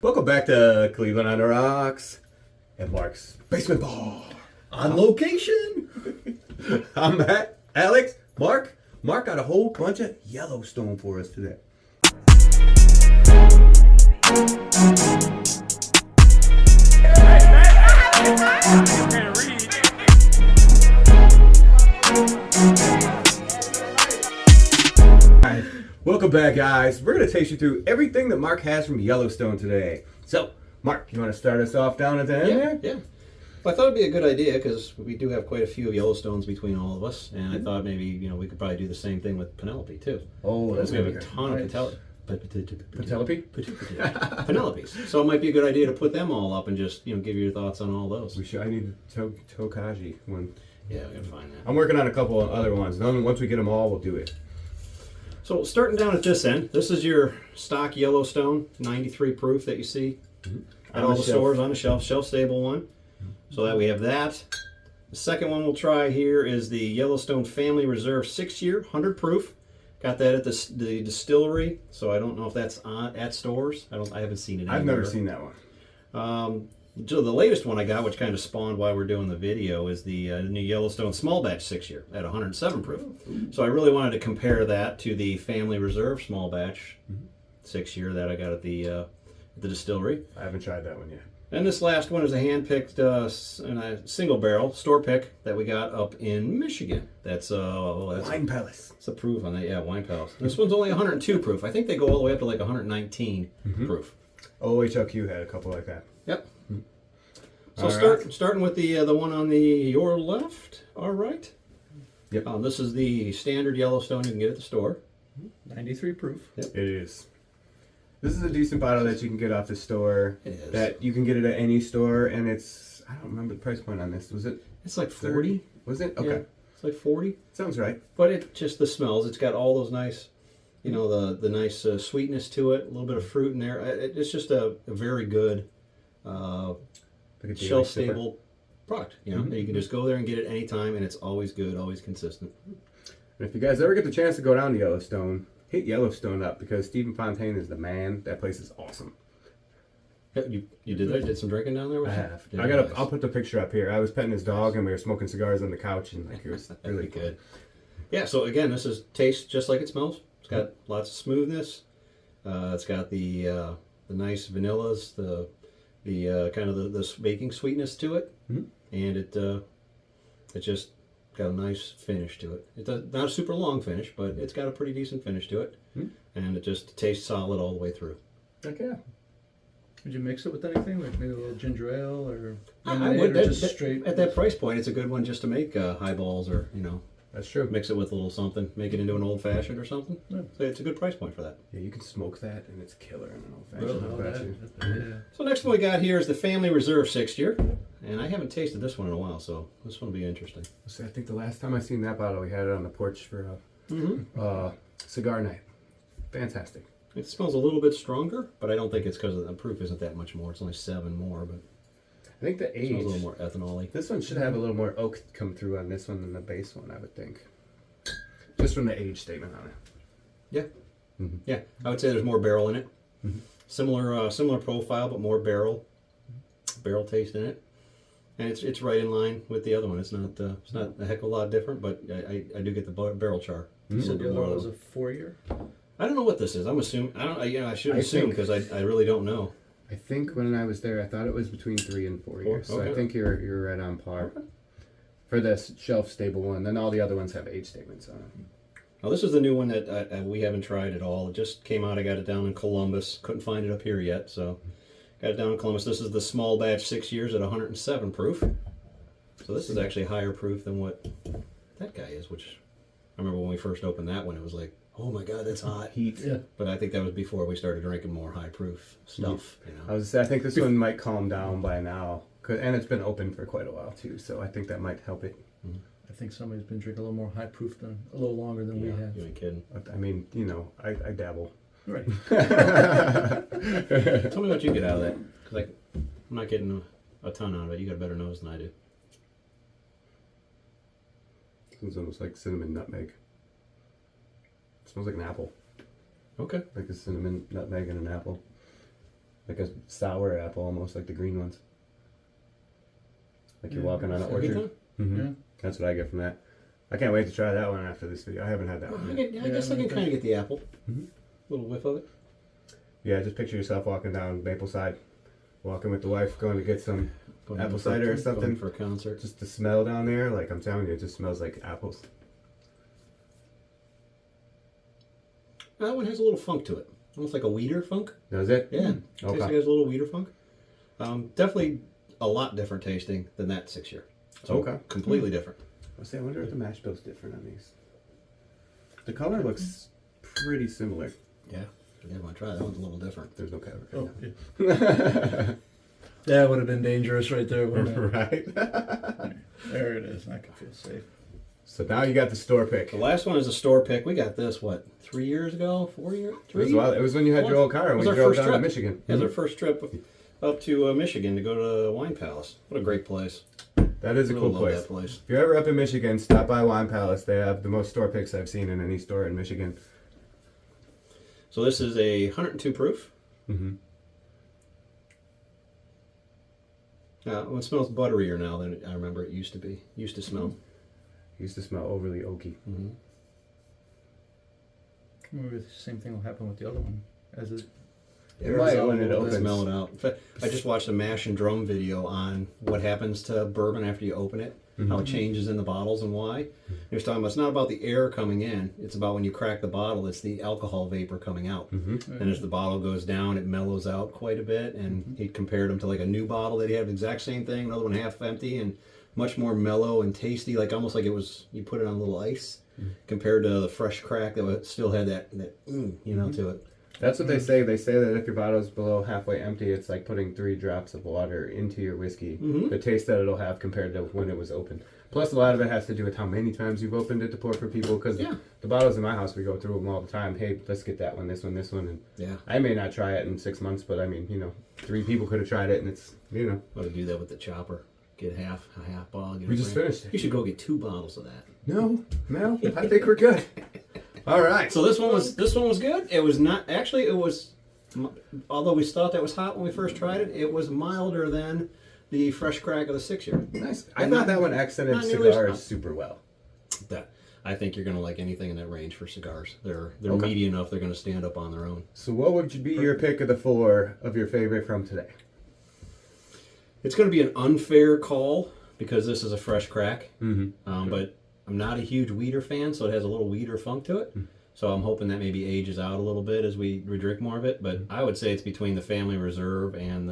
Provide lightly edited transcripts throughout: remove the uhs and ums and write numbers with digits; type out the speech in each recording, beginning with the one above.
Welcome back to Cleveland on the Rocks at Mark's Basement Bar. On location. I'm Matt, Alex, Mark. Mark got a whole bunch of Yellowstone for us today. Welcome back, guys. We're going to take you through everything that Mark has from Yellowstone today. So, Mark, you want to start us off down at the end there? Yeah. Well, I thought it'd be a good idea because we do have quite a few Yellowstones between all of us, and I thought maybe we could probably do the same thing with Penelope too. Oh, that's we have good. a ton of Penelope? Penelopes. So it might be a good idea to put them all up and just give you your thoughts on all those. We should. I need a Tokaji one. Yeah, we gotta find that. I'm working on a couple of other ones. Then once we get them all, we'll do it. So starting down at this end, this is your stock Yellowstone 93 proof that you see at all the stores on the shelf stable one. So that we have that. The second one we'll try here is the Yellowstone Family Reserve 6-year 100 proof. Got that at the distillery, so I don't know if that's at stores. I haven't seen it anywhere. I've never seen that one. The latest one I got, which kind of spawned while we're doing the video, is the new Yellowstone Small Batch 6-year at 107 proof. So I really wanted to compare that to the Family Reserve Small Batch 6-year that I got at the distillery. I haven't tried that one yet. And this last one is a hand-picked single barrel store pick that we got up in Michigan. That's Wine Palace. That's the proof on that. Yeah, Wine Palace. This one's only 102 proof. I think they go all the way up to like 119 proof. OHLQ had a couple like that. Yep. So starting with the one on your left, our right. Yep. This is the standard Yellowstone you can get at the store. 93 proof. Yep. It is. This is a decent bottle that you can get off the store. It is. That you can get it at any store, and it's, I don't remember the price point on this. Was it? It's like 40. Was it? Okay. Yeah, it's like 40. Sounds right. But it just the smells. It's got all those nice, the nice sweetness to it. A little bit of fruit in there. It's just a very good Like a daily shelf sipper. stable product. You can just go there and get it anytime, and it's always good, always consistent. And if you guys ever get the chance to go down to Yellowstone, hit Yellowstone up because Stephen Fontaine is the man. That place is awesome. You did that? Did some drinking down there with I you? have. Yeah, I'll put the picture up here. I was petting his dog and we were smoking cigars on the couch and it was really good. Yeah. So again, this tastes just like it smells. It's got lots of smoothness. It's got the nice vanillas, the kind of the baking sweetness to it, and it just got a nice finish to it. It's not a super long finish, but it's got a pretty decent finish to it, and it just tastes solid all the way through. Heck yeah. Would you mix it with anything, like maybe a little ginger ale or I lemonade, would. or just straight? At that price point, it's a good one just to make highballs or That's true. mix it with a little something, make it into an old fashioned or something. Yeah. So it's a good price point for that. Yeah, you can smoke that and it's killer in an old Well, fashioned. yeah. So next one we got here is the Family Reserve 6-year, and I haven't tasted this one in a while, so this one will be interesting. So I think the last time I seen that bottle, we had it on the porch for a cigar night. Fantastic. It smells a little bit stronger, but I don't think it's because the proof isn't that much more. It's only 7 more, but I think the it smells age. a little more ethanol-y. This one should have a little more oak come through on this one than the base one, I would think. Just from the age statement on it. Yeah, yeah. I would say there's more barrel in it. Similar profile, but more barrel taste in it, and it's right in line with the other one. It's not a heck of a lot different, but I do get the barrel char. You said the other one was a 4-year? I don't know what this is. I'm assuming. I should assume because I really don't know. I think when I was there, I thought it was between 3 and 4 years. So Okay. I think you're right on par for this shelf stable one. Then all the other ones have age statements on them. Now this is the new one that we haven't tried at all. It just came out. I got it down in Columbus. Couldn't find it up here yet, so got it down in Columbus. This is the small batch 6 years at 107 proof. So this is actually higher proof than what that guy is. Which I remember when we first opened that one, it was like, oh my god, that's hot. Heat. Yeah. But I think that was before we started drinking more high proof stuff. I think this one might calm down by now. And it's been open for quite a while too, so I think that might help it. I think somebody's been drinking a little more high proof than a little longer than we have. You ain't kidding. But, I mean, I dabble. Right. Tell me what you get out of that, because I'm not getting a ton out of it. You got a better nose than I do. It's almost like cinnamon nutmeg. It smells like an apple. Okay. Like a cinnamon nutmeg and an apple. like a sour apple, almost like the green ones. Like you're Yeah, walking on an Every orchard. time? Mm-hmm. Yeah. That's what I get from that. I can't wait to try that one after this video. I haven't had that one yet. I guess I can kind of get the apple. Mhm. Little whiff of it. Yeah, just picture yourself walking down Mapleside, walking with the wife, going to get some Going apple for- cider or going something. for a concert. Just the smell down there, like I'm telling you, it just smells like apples. That one has a little funk to it. Almost like a weeder funk. Does it? Yeah. Tastes Okay. like it has a little weeder funk. Definitely a lot different tasting than that 6-year. So Okay. completely different. I wonder if the mash bill's different on these. The color looks pretty similar. Yeah. Yeah, want to try that one's a little different. There's no cover. Oh, yeah. That would have been dangerous right there. Wouldn't it? Right. There it is. I can feel safe. So now you got the store pick. The last one is a store pick. We got this, 3 years ago? 4 years? It was when you had your old car and It was we our drove first down to trip. Michigan. It was our first trip up to Michigan to go to the Wine Palace. What a great place. That is a Really cool love place. that place. If you're ever up in Michigan, stop by Wine Palace. They have the most store picks I've seen in any store in Michigan. So this is a 102 proof. Mm-hmm. It smells butterier now than I remember it used to be. Used to smell. Used to smell overly oaky. Mm-hmm. Maybe the same thing will happen with the other one. As it It might when it Arizona, opens. Smell it out. In fact, I just watched a mash and drum video on what happens to bourbon after you open it, how it changes in the bottles and why. He was talking about it's not about the air coming in, it's about when you crack the bottle, it's the alcohol vapor coming out. And as the bottle goes down, it mellows out quite a bit. And he compared them to like a new bottle that he had the exact same thing, another one half empty and much more mellow and tasty, like almost like it was you put it on a little ice, compared to the fresh crack that still had that to it. That's what they say. They say that if your bottle is below halfway empty, it's like putting 3 drops of water into your whiskey. The taste that it'll have compared to when it was open. Plus, a lot of it has to do with how many times you've opened it to pour for people. Because the bottles in my house, we go through them all the time. Hey, let's get that one, this one, this one. And I may not try it in 6 months, but I mean, 3 people could have tried it, and it's, Ought to do that with the chopper. Get a half bottle. Get We a just brand. finished it. You should go get 2 bottles of that. No, I think we're good. All right. So this one was good. It was not actually. It was, although we thought that was hot when we first tried it. It was milder than the fresh crack of the 6-year. Nice. I thought that one accented not nearly as cigars hot. super well. That I think you're gonna like anything in that range for cigars. They're Okay. meaty enough. They're gonna stand up on their own. So what would be your pick of the 4 of your favorite from today? It's gonna be an unfair call because this is a fresh crack. Mm-hmm. But I'm not a huge weeder fan, so it has a little weeder funk to it. So I'm hoping that maybe ages out a little bit as we drink more of it. But I would say it's between the Family Reserve and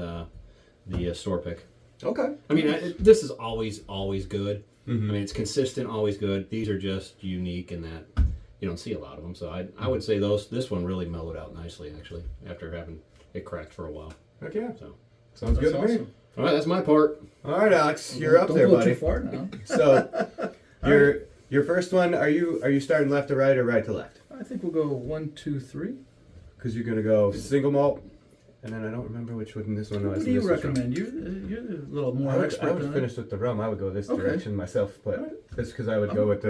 the store pick. Okay. I mean, this is always good. Mm-hmm. I mean, it's consistent, always good. These are just unique in that you don't see a lot of them. So I would say this one really mellowed out nicely, actually, after having it cracked for a while. Heck yeah. So Sounds good to me. awesome. all right, that's my part. All right, Alex, you're up Don't there, go buddy. too far now. So, your first one, are you starting left to right or right to left? I think we'll go 1, 2, 3. Because you're gonna go single malt, and then I don't remember which one this one was. What do you This was rum. recommend? You're a little more I expert would than finish with the rum. I would go this Okay. direction myself, but Alright. that's because I would go with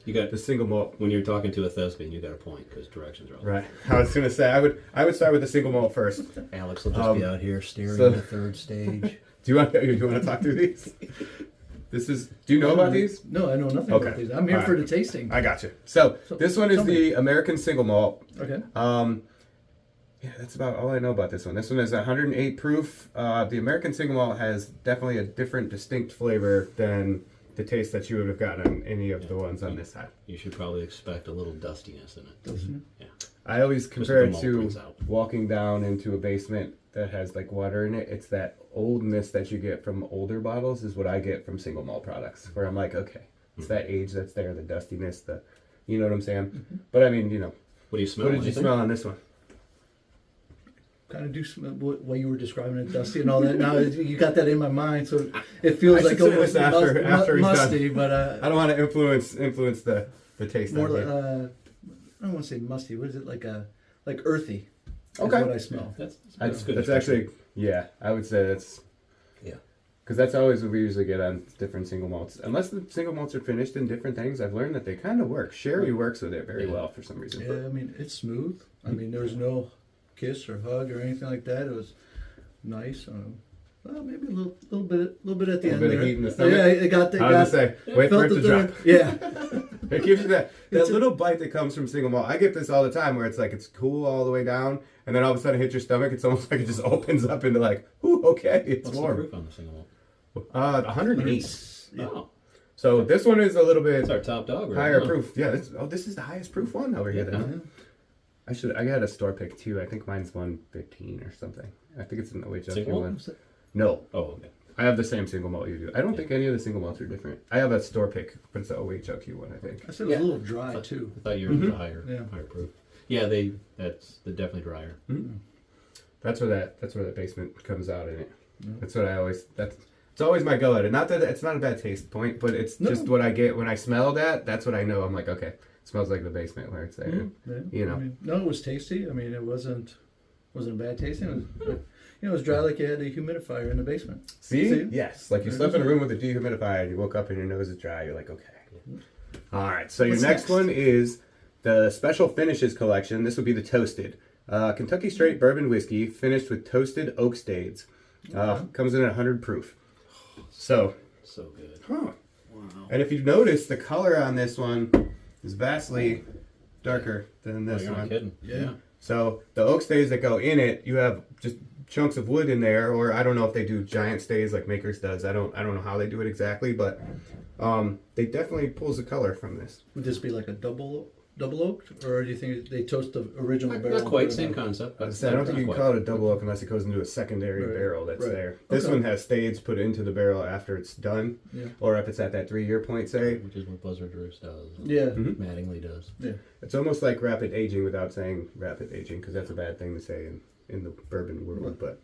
You got the single malt. when you're talking to a thespian, you got a point because directions are all Right. I was gonna say I would start with the single malt first. Alex will just be out here staring so- at the third stage. Do you want to talk through these? Do you know about these? No, I know nothing Okay. about these. I'm here All for right. the tasting. I got you. So this one is tell me. the American single malt. Okay. Yeah, that's about all I know about this one. This one is 108 proof. The American single malt has definitely a different, distinct flavor than the taste that you would have gotten on any of the ones on this side. You should probably expect a little dustiness in it. Yeah. I always Just compare the it malt to brings out. walking down into a basement that has like water in it. It's that oldness that you get from older bottles is what I get from single malt products, where I'm like, okay, it's that age that's there, the dustiness, you know what I'm saying? But I mean, What do you smell? what did you Anything? smell on this one? Kind of do smell what you were describing it, dusty and all that. Now you got that in my mind, so it feels I like should say almost this after he's musty, done. but I don't want to influence the taste. more. on here. I don't want to say musty. What is it like earthy? Okay. Is what I smell. That's good. That's actually, yeah, I would say that's, Yeah. because that's always what we usually get on different single malts. Unless the single malts are finished in different things, I've learned that they kind of work. Sherry works with it very Yeah. well for some reason. Yeah, I mean it's smooth. I mean there's no kiss or hug or anything like that. It was nice. Well, maybe a little bit at the end bit there. of heat in the stomach? Yeah, it got. I was gonna say, wait for it to drop. Yeah. It gives you that little bite that comes from single malt. I get this all the time where it's like it's cool all the way down, and then all of a sudden it hits your stomach. It's almost like it just opens up into like, ooh, okay, it's What's warm. the proof on the single malt? 108. Yeah. Oh, So this one is a little bit it's our top dog, right? higher now. proof. Yeah, this is the highest proof one over here. Then. I got a store pick too. I think mine's 115 or something. I think it's an OHLQ Single one. malt? No, Oh, okay. I have the same single malt you do. I don't think any of the single malts are different. I have a store pick, but it's the OHLQ one, I think. I said it was a little dry too. I thought yours was a higher Yeah. proof. Yeah, they're definitely drier. That's where that basement comes out in it. That's what I always. It's always my go at it. Not that it's not a bad taste point, but it's just what I get when I smell that. That's what I know. I'm like, okay, it smells like the basement where it's there. Yeah. You know. I mean, no, it was tasty. I mean, it wasn't bad tasting. It was dry like you had a humidifier in the basement. See? Yes. Like you There slept it in a is. room with a dehumidifier and you woke up and your nose is dry. You're like, okay. All right. So your What's next next? one is the Special Finishes Collection. This would be the Toasted. Kentucky Straight Bourbon Whiskey finished with toasted oak staves. Comes in at 100 proof. So, So good. huh. Wow. And if you've noticed, the color on this one is vastly darker than Oh, this you're not one. kidding. Yeah. So the oak staves that go in it, you have just chunks of wood in there, or I don't know if they do giant staves like Makers does. I don't know how they do it exactly, but they definitely pulls the color from this. Would this be like a double oaked, or do you think they toast the original barrel? Not quite, and put it same in? concept. I But said I don't think you not can call it a double oak unless it goes into a secondary Right, barrel that's right. there. This Okay. one has staves put into the barrel after it's done, Yeah. or if it's at that 3-year point, say. Which is what Buzzard Roost does. Yeah. Mattingly does. Yeah. It's almost like rapid aging without saying rapid aging, because that's a bad thing to say in the bourbon world. But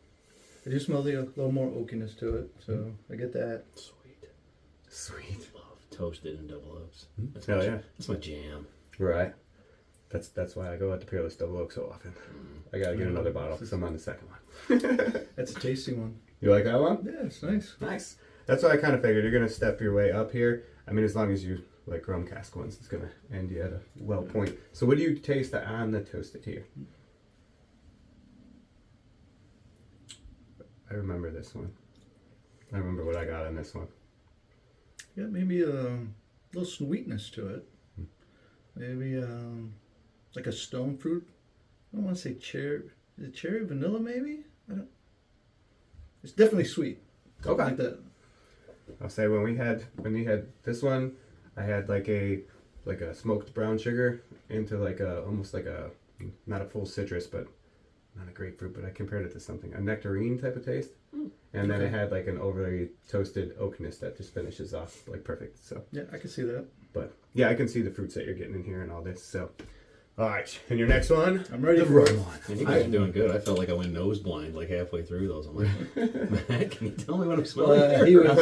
I do smell a little more oakiness to it, so I get that. sweet, Love toasted and double oaks. That's hell my, yeah, That's my jam. right. That's why I go at the Peerless Double Oak so often. I gotta get another bottle because I'm on the second one. That's a tasty one. You like that one? Yeah, it's nice. Nice. That's what I kind of figured. You're gonna step your way up here. I mean, as long as you like Rum Cask ones, it's gonna end you at a well point. So, what do you taste on the toasted here? I remember this one. I remember what I got on this one. Yeah, maybe a little sweetness to it. Maybe like a stone fruit. I don't want to say cherry. Is it cherry vanilla? Maybe. I don't. It's definitely sweet. Okay. Like that. I'll say when we had this one, I had like a smoked brown sugar into like a almost like a not a full citrus, but not a grapefruit, but I compared it to something a nectarine type of taste, and then it had like an overly toasted oakness that just finishes off like perfect. So, Yeah, I can see that. but yeah, I can see the fruits that you're getting in here and all this. So, all right, and your next one, I'm ready the for rum it. one. And you guys are doing good. I felt like I went nose blind like halfway through those. I'm like, Matt, can you tell me what I'm smelling? He was on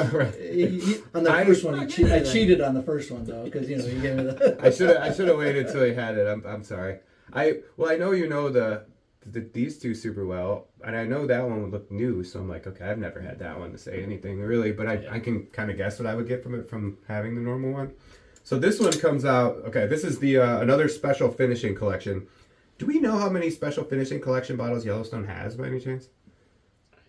the first one. I cheated on the first one though, because he gave me the. I should have waited till he had it. I'm sorry. I know you know these two super well, and I know that one would look new, so I'm like, okay, I've never had that one to say anything really, but I can kind of guess what I would get from it from having the normal one. So this one comes out, okay, this is the another special finishing collection. Do we know how many special finishing collection bottles Yellowstone has by any chance?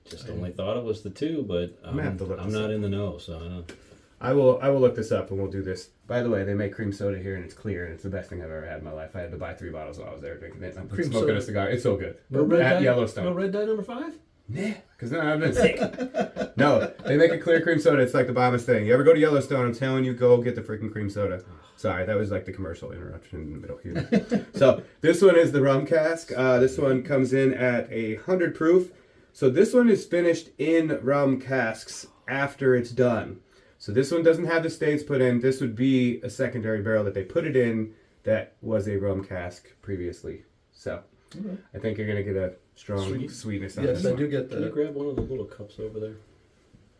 Just only thought it was the two, but I'm gonna have to look I'm this not up. in the know, so I don't. I will look this up and we'll do this. By the way, they make cream soda here and it's clear and it's the best thing I've ever had in my life. I had to buy 3 bottles while I was there drinking it. I'm Cream smoking soda. a cigar. It's so good. No red At dye? Yellowstone. No red dye number 5? Nah, because then I've been sick. No, they make a clear cream soda. It's like the bombest thing. You ever go to Yellowstone, I'm telling you, go get the freaking cream soda. Sorry, that was like the commercial interruption in the middle here. So this one is the Rum Cask. This one comes in at 100 proof. So this one is finished in rum casks after it's done. So this one doesn't have the staves put in. This would be a secondary barrel that they put it in that was a rum cask previously. So Okay. I think you're going to get a strong sweetness on Yes, this I one. do get Can you that. grab one of the little cups over there?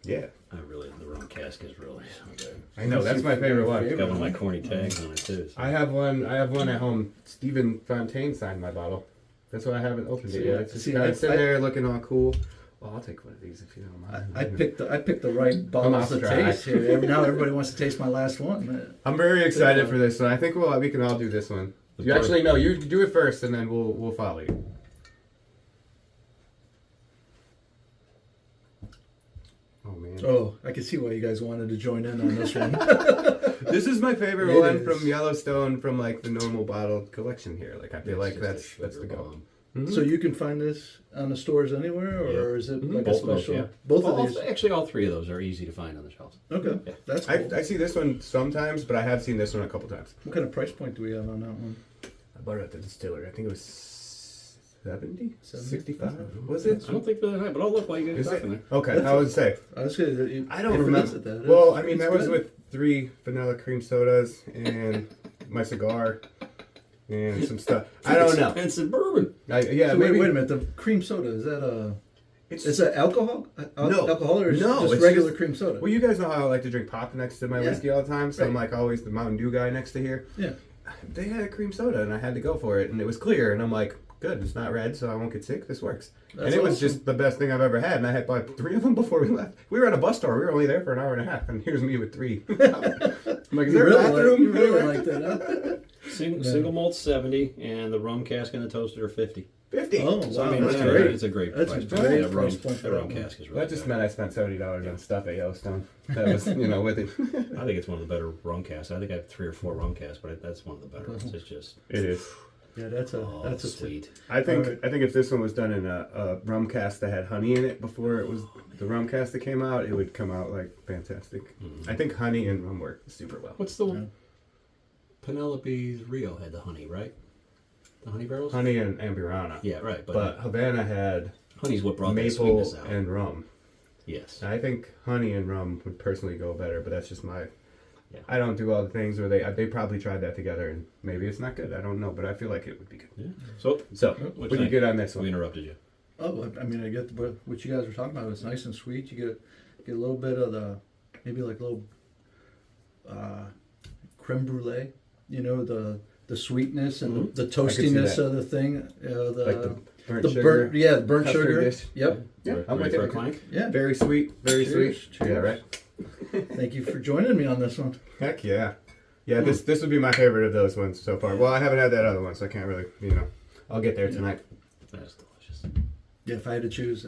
Yeah, The Rum Cask is really so good. I know. That's my favorite one. It's got one of my corny tags on it too. So. I have one at home. Stephen Fontaine signed my bottle. That's why I haven't opened it yet. It's just See, kind I- of sitting there looking all cool. Well, I'll take one of these if you don't mind. I picked the right bottles to try. taste here. Now everybody wants to taste my last one. I'm very excited for this one. I think we can all do this one. You actually no, you do it first, and then we'll follow you. Oh, I can see why you guys wanted to join in on this one. This is my favorite It one is. from Yellowstone, from like the normal bottled collection here. Like I feel like It's just a that's the sugar go. bomb. So you can find this on the stores anywhere, or is it like Both a of those, special? yeah. Both All- of these. Actually, all three of those are easy to find on the shelves. Okay, Yeah. that's cool. I see this one sometimes, but I have seen this one a couple times. What kind of price point do we have on that one? I bought it at the distillery. I think it was 70? 70? 65? Was it? I don't think they're that high, but I'll look while you guys Is are it? talking there. Okay, I would say. I was gonna, you, I don't you remember. pronounced it that. Well, It's- I mean, it's that was good. with 3 vanilla cream sodas and my cigar and some stuff. I don't know. Expensive bourbon. Yeah, So maybe. wait a minute. The cream soda, is that a? It's, Is that alcohol? No. Alcohol or is No, it just it's regular just- cream soda? well, you guys know how I like to drink pop next to my Yeah. whiskey all the time, so I'm Right. like always the Mountain Dew guy next to here. Yeah. They had a cream soda, and I had to go for it, and it was clear, and I'm like, good, it's not red, so I won't get sick. This works. That's and it was awesome. just the best thing I've ever had, and I had bought 3 of them before we left. We were at a bus store. We were only there for an hour and a half, and here's me with 3. I'm like, is You there a really bathroom? you really like that, huh? Single malt 70, and the rum cask and the toaster are 50. 50. Oh, So wow, I mean, that's yeah, great. it's a great That's a price point. great That price rum, point for that that rum one. cask is really That just good. meant I spent $70 on stuff at Yellowstone. That was, with it. I think it's one of the better rum casks. I think I have 3 or 4 rum casks, but that's one of the better ones. It's just It is. Yeah, that's a sweet. I think Alright. I think if this one was done in a rum cask that had honey in it before it was the rum cask that came out, it would come out like fantastic. I think honey and rum work super well. What's the Yeah. Penelope's Rio had the honey, right? The honey barrels. Honey and Amburana. Yeah, right. But Havana had honey's what brought that maple sweetness out. and rum. Yes. I think honey and rum would personally go better, but that's just my. Yeah. I don't do all the things where they probably tried that together and maybe it's not good. I don't know, but I feel like it would be good. Yeah. So So, What what you do you think? get on this we one? interrupted you. Oh, I mean, I get what you guys were talking about. It's nice and sweet. You get a little bit of the maybe like a little creme brulee. You know, the sweetness and the toastiness that. of the thing. Like the burnt the sugar. burnt, yeah, the burnt custard sugar. dish. Yep. Yeah, Ready I'm with for it. a clank? Yeah. Very sweet, very Cheers, sweet. cheers. Yeah, right. Thank you for joining me on this one. Heck yeah. Yeah, this would be my favorite of those ones so far. Well, I haven't had that other one, so I can't really, I'll get there tonight. That's delicious. Yeah, if I had to choose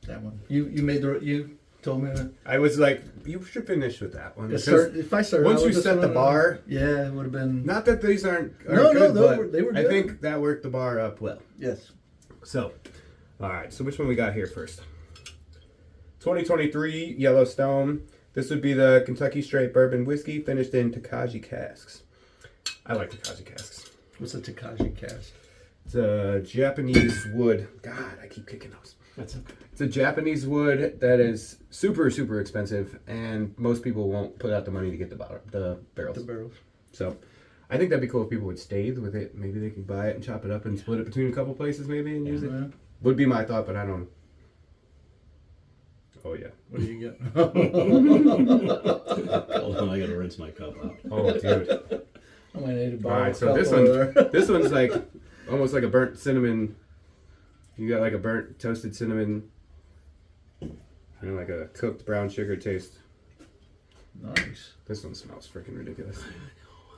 that one, you told me I was like, you should finish with that one. to because start. If I started once out you with this set the one, bar, yeah, it would have been. not that these aren't No, good, but they were I good. think that worked the bar up well. Yes. So, all right, so which one we got here first? 2023 Yellowstone. This would be the Kentucky Straight Bourbon Whiskey finished in Takaji casks. I like Takaji casks. What's a Takaji cast? It's a Japanese wood. God, I keep kicking those. That's okay. It's a Japanese wood that is super, super expensive, and most people won't put out the money to get the barrels. The barrels. So, I think that'd be cool if people would stay with it. Maybe they could buy it and chop it up and split it between a couple places, maybe, and use it. Yeah. Would be my thought, but I don't. Oh yeah. What do you get? Hold on, I gotta rinse my cup out. Oh dude. I might need to All borrow right, a so cup this over one, there. this one's like almost like a burnt cinnamon. You got like a burnt toasted cinnamon, like a cooked brown sugar taste. Nice. This one smells freaking ridiculous.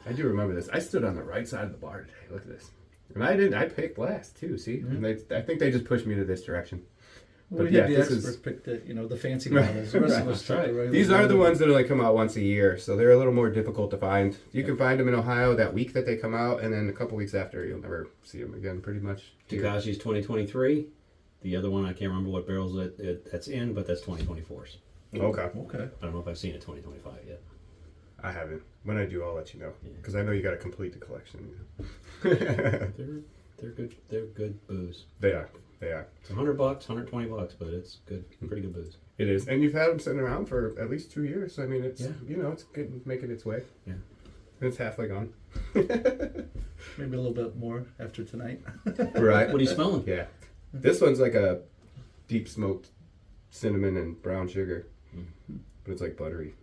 I do remember this. I stood on the right side of the bar today. Look at this. And I picked last too. See, and I think they just pushed me to this direction. Well, But we yeah, had the this experts is pick the fancy models. The rest of us took the regular These are the model. ones that only come out once a year, so they're a little more difficult to find. You can find them in Ohio that week that they come out, and then a couple weeks after, you'll never see them again, pretty much. here. Takashi's 2023. The other one, I can't remember what barrels that's in, but that's 2024's. Okay. Okay. I don't know if I've seen a 2025 yet. I haven't. When I do, I'll let you know, because I know you got to complete the collection. They're good. They're good booze. They are. They are. It's $100, $120, but it's good. Pretty good booze. It is, and you've had them sitting around for at least 2 years. So, I mean, it's it's good, making its way. Yeah. And it's halfway gone. Maybe a little bit more after tonight. Right. What are you smelling? Yeah. This one's like a deep smoked cinnamon and brown sugar, but it's like buttery,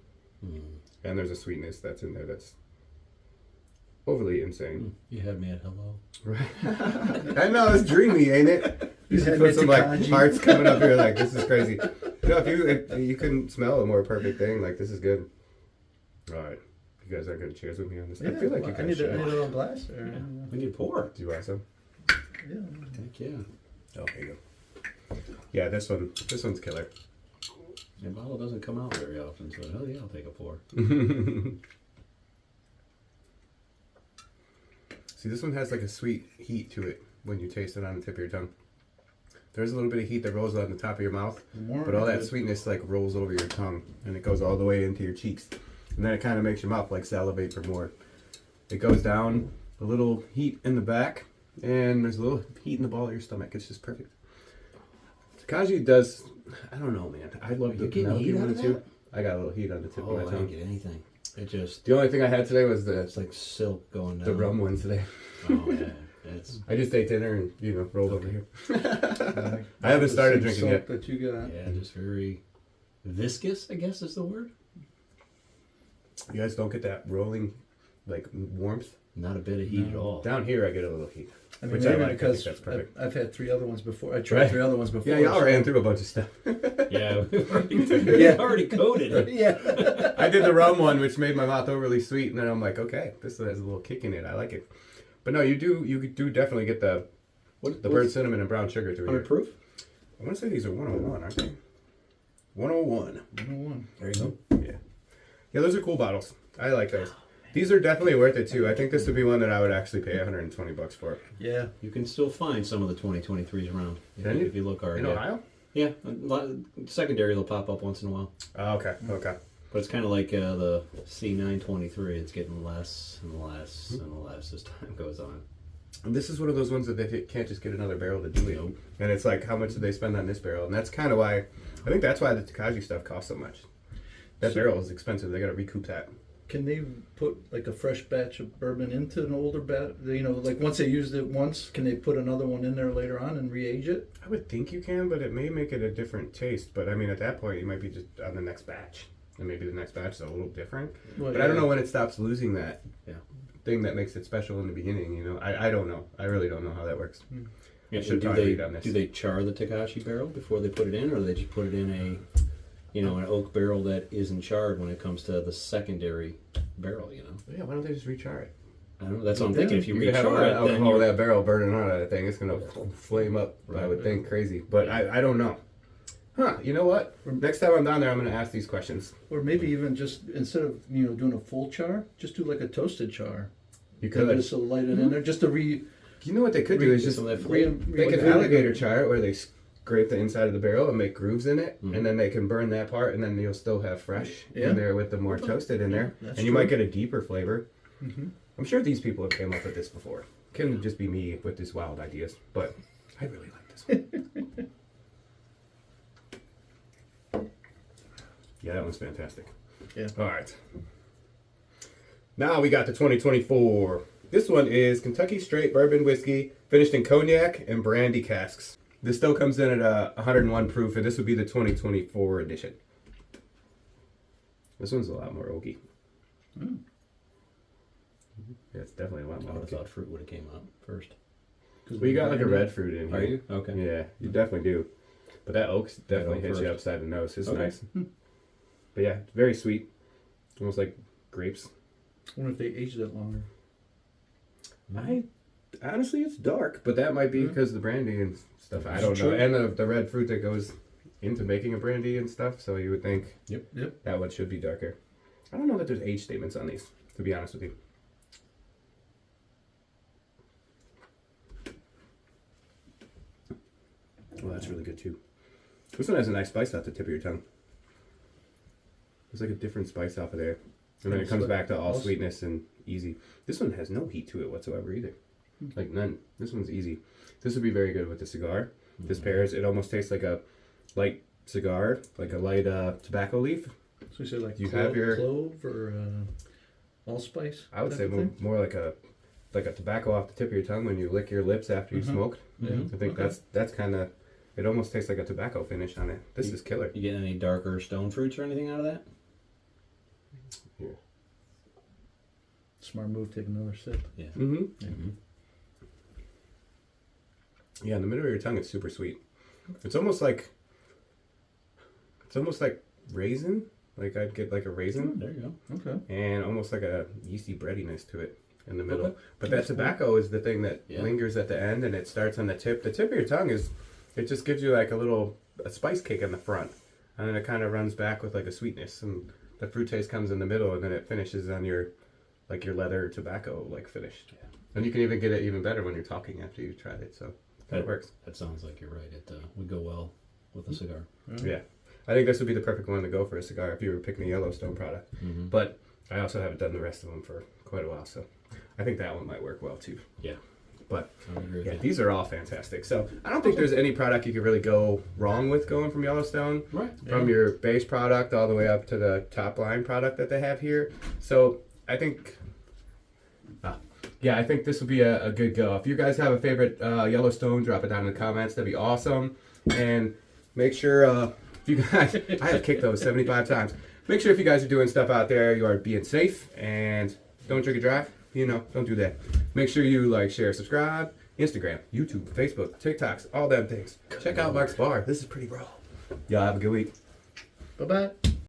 and there's a sweetness that's in there that's overly insane. You had me at hello. Right. I know, it's dreamy, ain't it? You You should had put me some like Takaji. hearts coming up here, like this is crazy. If you couldn't smell a more perfect thing, like this is good. All right, you guys aren't gonna cheers with me on this. I feel like you I guys need should. a little glass. Or, We need pour. Do you want some? yeah. Heck yeah. Oh, there you go. Yeah, this one's killer. Your bottle doesn't come out very often, so hell yeah, I'll take a pour. See, this one has like a sweet heat to it when you taste it on the tip of your tongue. There's a little bit of heat that rolls on the top of your mouth, but all that sweetness like rolls over your tongue and it goes all the way into your cheeks. And then it kind of makes your mouth like salivate for more. It goes down, a little heat in the back, and there's a little heat in the ball of your stomach. It's just perfect. Takashi does, I don't know, man. I love the Penelope one too. I got a little heat on the tip of my I tongue. don't get anything. It just... The only thing I had today was It's like silk going down. the rum one today. Oh, yeah. It's... I just ate dinner and, rolled over here. Like, I haven't started the drinking yet. that you got. Yeah, just very viscous, I guess is the word. You guys don't get that rolling, like, warmth? Not a bit of heat at all. Down here, I get a little heat. I mean, Which I maybe like. I because think that's perfect. I've had 3 other ones before. I tried Right. 3 other ones before. Yeah, y'all so- ran through a bunch of stuff. Yeah, we already coded it. Yeah. I did the rum one, which made my mouth overly sweet, and then I'm like, okay, this has a little kick in it. I like it. But no, you do definitely get the burnt cinnamon and brown sugar through 100 here. proof? I want to say these are 101, aren't they? 101. 101. There you go. Yeah. Yeah, those are cool bottles. I like those. These are definitely worth it too. I think this would be one that I would actually pay $120 for. Yeah. You can still find some of the 2023s around. Can you? If you look hard. In yeah. Ohio? Yeah, secondary they'll pop up once in a while. Oh, okay. Okay. But it's kind of like the C923. It's getting less and less and less as time goes on. And this is one of those ones that they can't just get another barrel to do it. Nope. And it's like, how much did they spend on this barrel? And that's kind of why, I think that's why the Takashi stuff costs so much. That barrel is expensive. They got to recoup that. Can they put like a fresh batch of bourbon into an older batch? Like once they used it once, can they put another one in there later on and re-age it? I would think you can, but it may make it a different taste. But I mean, at that point, you might be just on the next batch. And maybe the next batch is a little different. Well, But I don't know when it stops losing that Yeah. thing that makes it special in the beginning, I don't know. I really don't know how that works. Yeah, Should do probably they read on this. do they char the Takashi barrel before they put it in, or do they just put it in an oak barrel that isn't charred when it comes to the secondary barrel? Yeah, why don't they just rechar it? I don't know. That's what I'm thinking. If you You could have all rechar that it, then alcohol, you're... that barrel burning out of that thing. It's going to flame up, I would think, crazy. But I don't know. Huh, you know what? Next time I'm down there, I'm going to ask these questions. Or maybe even just instead of doing a full char, just do like a toasted char. You Could could. just to light it in there, just to You know what they could do is just some of that re- flavor. make an re- alligator char where they scrape the inside of the barrel and make grooves in it, and then they can burn that part, and then you'll still have fresh in there with the more toasted in there, that's and you true. might get a deeper flavor. I'm sure these people have came up with this before. Couldn't just be me with these wild ideas, but I really like this one. Yeah, that one's fantastic. Yeah. All right. Now we got the 2024. This one is Kentucky Straight Bourbon Whiskey, finished in cognac and brandy casks. This still comes in at 101 proof, and this would be the 2024 edition. This one's a lot more oaky. Yeah, it's definitely a lot I more would have oaky. thought fruit would have came up first. Well, you got like a red fruit in here. Are you? Okay. Yeah, you definitely do. But that oak definitely oak hits you first. upside the nose. It's Okay. nice. But yeah, it's very sweet. Almost like grapes. I wonder if they aged it longer. Honestly, it's dark, but that might be because of the brandy and stuff. I don't know. true. And the red fruit that goes into making a brandy and stuff. So you would think Yep. that one should be darker. I don't know that there's age statements on these, to be honest with you. Well, that's really good too. This one has a nice spice off the tip of your tongue. There's like a different spice off of there. And then it comes back to all sweetness and easy. This one has no heat to it whatsoever either. Like none. This one's easy. This would be very good with the cigar. This pairs, it almost tastes like a light cigar, like a light tobacco leaf. So you say like You clove, have your- clove or allspice? I would type say of thing? more like a tobacco off the tip of your tongue when you lick your lips after you smoked. Yeah. I think that's kind of, it almost tastes like a tobacco finish on it. This is killer. You get any darker stone fruits or anything out of that? Here. Smart move, take another sip. Yeah. Mm-hmm. Yeah, in the middle of your tongue, it's super sweet. It's almost like raisin. Like I'd get like a raisin, There you go. Okay. and almost like a yeasty breadiness to it in the middle. Okay. But that tobacco is the thing that Yeah. lingers at the end, and it starts on the tip. The tip of your tongue it just gives you like a spice kick on the front. and then it kind of runs back with like a sweetness, and the fruit taste comes in the middle, and then it finishes on your leather tobacco like finish. Yeah. And you can even get it even better when you're talking after you've tried it. So that works. That sounds like you're right. It would go well with a cigar. Yeah. I think this would be the perfect one to go for a cigar if you were picking a Yellowstone product. Mm-hmm. But I also haven't done the rest of them for quite a while, so I think that one might work well too. Yeah. But I would agree with yeah, you. these are all fantastic. So I don't think there's any product you could really go wrong with going from Yellowstone. Right. From your base product all the way up to the top line product that they have here. So I think, I think this would be a good go. If you guys have a favorite Yellowstone, drop it down in the comments. That'd be awesome. And make sure, if you guys, I have kicked those 75 times. Make sure if you guys are doing stuff out there, you are being safe and don't drink and drive. Don't do that. Make sure you like, share, subscribe. Instagram, YouTube, Facebook, TikToks, all them things. Check out Mark's Bar. This is pretty raw. Y'all have a good week. Bye-bye.